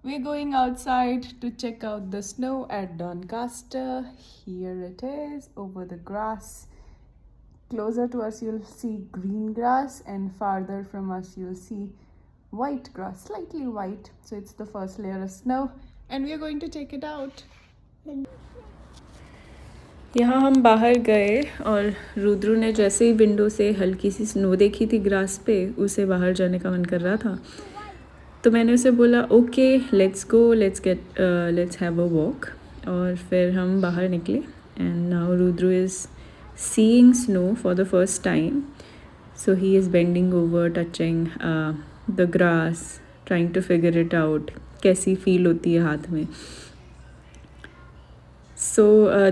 We're going outside to check out the snow at Doncaster. Here it is over the grass. Closer to us, you'll see green grass, and farther from us, you'll see white grass, slightly white. So it's the first layer of snow, and we are going to check it out. यहाँ हम बाहर गए और रुद्रु ने जैसे ही window से हल्की सी snow देखी थी ग्रास पे, उसे बाहर जाने का मन कर रहा था. तो मैंने उसे बोला okay let's go, let's have a walk. और फिर हम बाहर निकले and now Rudru is seeing snow for the first time. So he is bending over, touching the grass, trying to figure it out कैसी फील होती है हाथ में. So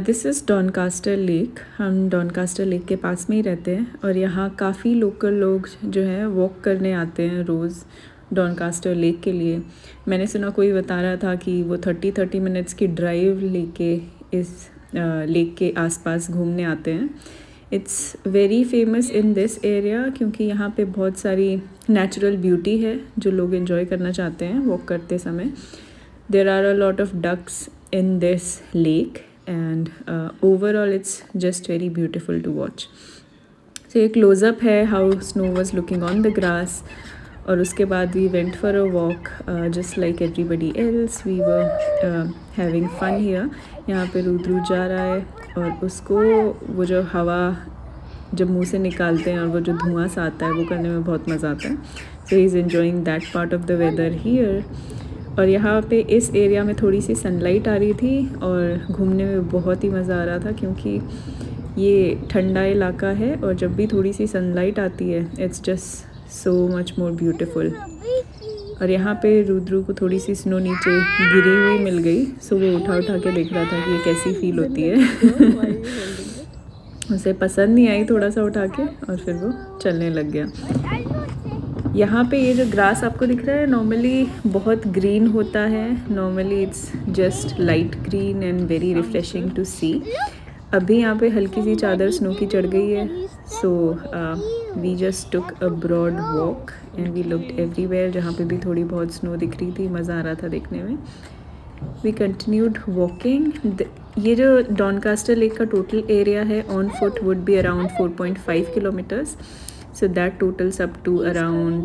this is Doncaster Lake. हम डॉनकास्टर लेक के पास में ही रहते हैं और यहाँ काफ़ी लोकल लोग जो हैं वॉक करने आते हैं रोज़ डॉनकास्टर लेक के लिए. मैंने सुना कोई बता रहा था कि वो 30 मिनट्स की ड्राइव लेके इस लेक के आसपास घूमने आते हैं. It's very famous in this area क्योंकि यहाँ पे बहुत सारी नेचुरल ब्यूटी है जो लोग एंजॉय करना चाहते हैं वॉक करते समय. There are a lot of ducks in this lake and overall it's just very beautiful to watch. So a close up है how snow was looking on the grass. और उसके बाद we went for a walk just like everybody else. We were having fun here. यहाँ पे रुद्रु जा रहा है और उसको वो जो हवा जब मुंह से निकालते हैं और वो जो धुआं सा आता है वो करने में बहुत मज़ा आता है. So he is enjoying that part of the weather here. और यहाँ पे इस एरिया में थोड़ी सी सनलाइट आ रही थी और घूमने में बहुत ही मज़ा आ रहा था क्योंकि ये ठंडा इलाका है और जब भी थोड़ी सी सनलाइट आती है it's just so much more beautiful. और यहाँ पे रुद्रु को थोड़ी सी स्नो नीचे गिरी हुई मिल गई. सो वो उठा के देख रहा था कि ये कैसी फील होती है. उसे पसंद नहीं आई थोड़ा सा उठा के और फिर वो चलने लग गया. यहाँ पे ये जो ग्रास आपको दिख रहा है नॉर्मली बहुत ग्रीन होता है. Normally it's just light green and very refreshing to see. अभी यहाँ पे हल्की सी चादर स्नो की चढ़ गई है. So we just took a broad walk and we looked everywhere. जहाँ पे भी थोड़ी बहुत स्नो दिख रही थी मज़ा आ रहा था देखने में. We continued walking. ये जो डॉनकास्टर लेक का टोटल एरिया है on foot would be around 4.5 kilometres. So that totals up to around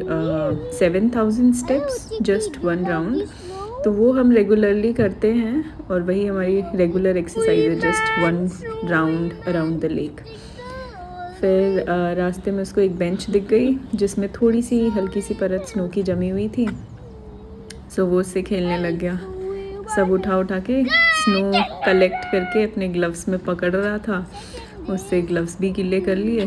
7,000 steps just one round. तो वो हम रेगुलरली करते हैं और वही हमारी रेगुलर एक्सरसाइज है, just one round around the lake. फिर रास्ते में उसको एक बेंच दिख गई जिसमें थोड़ी सी हल्की सी परत स्नो की जमी हुई थी. सो वो उससे खेलने लग गया. सब उठा के स्नो कलेक्ट करके अपने ग्लव्स में पकड़ रहा था. उससे ग्लव्स भी गिले कर लिए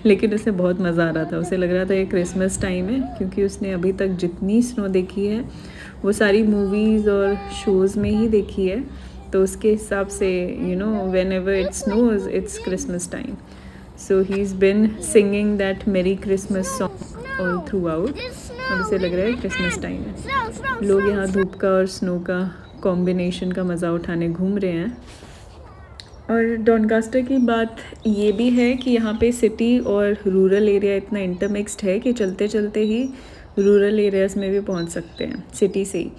लेकिन उसे बहुत मज़ा आ रहा था. उसे लग रहा था ये क्रिसमस टाइम है क्योंकि उसने अभी तक जितनी स्नो देखी है वो सारी मूवीज़ और शोज़ में ही देखी है. तो उसके हिसाब से you know when ever it snows it's Christmas time. So he is been singing that मेरी Christmas song all through out और उसे लग रहा है क्रिसमस टाइम है. लोग यहाँ धूप का और स्नो का कॉम्बिनेशन का मज़ा उठाने घूम रहे हैं. और डॉनकास्टर की बात ये भी है कि यहाँ पे सिटी और रूरल एरिया इतना इंटरमिक्स्ड है कि चलते चलते ही रूरल एरियाज़ में भी पहुँच सकते हैं सिटी से ही.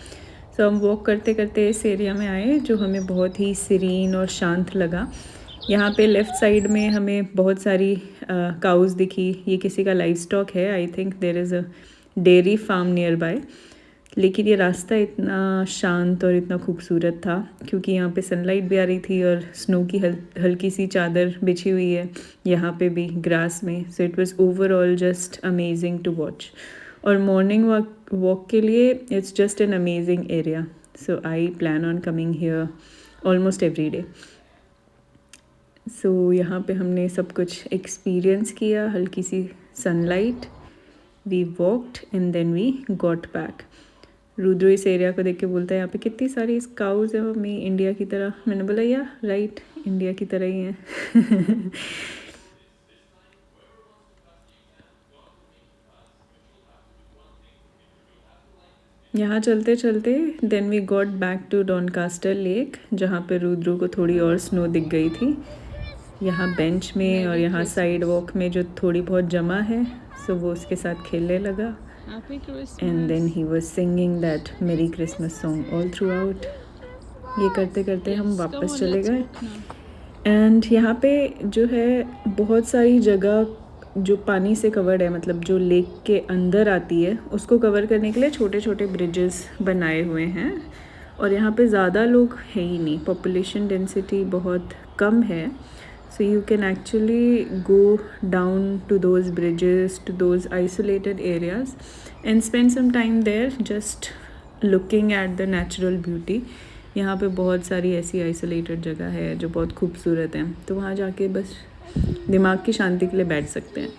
तो हम वॉक करते करते इस एरिया में आए जो हमें बहुत ही सीरीन और शांत लगा. यहाँ पे लेफ़्ट साइड में हमें बहुत सारी काउज़ दिखी. ये किसी का लाइव स्टॉक है. I think there is a dairy farm nearby. लेकिन ये रास्ता इतना शांत और इतना खूबसूरत था क्योंकि यहाँ पे सनलाइट भी आ रही थी और स्नो की हल्की सी चादर बिछी हुई है यहाँ पे भी ग्रास में. So it was overall just amazing to watch. और मॉर्निंग वॉक के लिए it's just an amazing area. So I plan on coming here almost every day. So यहाँ पे हमने सब कुछ एक्सपीरियंस किया. हल्की सी sunlight, we walked and then we got back. Rudru इस एरिया को देख के बोलता है यहाँ पे कितनी सारी काउज़ है मम्मी इंडिया की तरह. मैंने बोला या राइट इंडिया की तरह ही है. यहाँ चलते चलते then we got back to Doncaster lake जहाँ पे रुद्रु को थोड़ी और स्नो दिख गई थी. यहाँ बेंच में और यहाँ साइड वॉक में जो थोड़ी बहुत जमा है सो वो उसके साथ खेलने लगा. Happy Christmas. And then he was singing that Merry Christmas song all throughout. ये करते करते हम Yes, come वापस on, चले let's गए. walk now. एंड यहाँ पे जो है बहुत सारी जगह जो पानी से कवर्ड है, मतलब जो लेक के अंदर आती है, उसको कवर करने के लिए छोटे छोटे ब्रिजेस बनाए हुए हैं. और यहाँ पे ज़्यादा लोग है ही नहीं, पॉपुलेशन डेंसिटी बहुत कम है. So you can actually go down to those bridges, to those isolated areas and spend some time there just looking at the natural beauty. यहाँ पे बहुत सारी ऐसी आइसोलेटेड जगह है जो बहुत खूबसूरत हैं, तो वहाँ जाके बस दिमाग की शांति के लिए बैठ सकते हैं.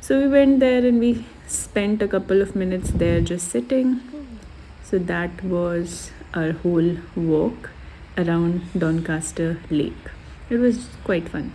So we went there and we spent a couple of minutes there just sitting. So that was our whole walk around Doncaster Lake. It was quite fun.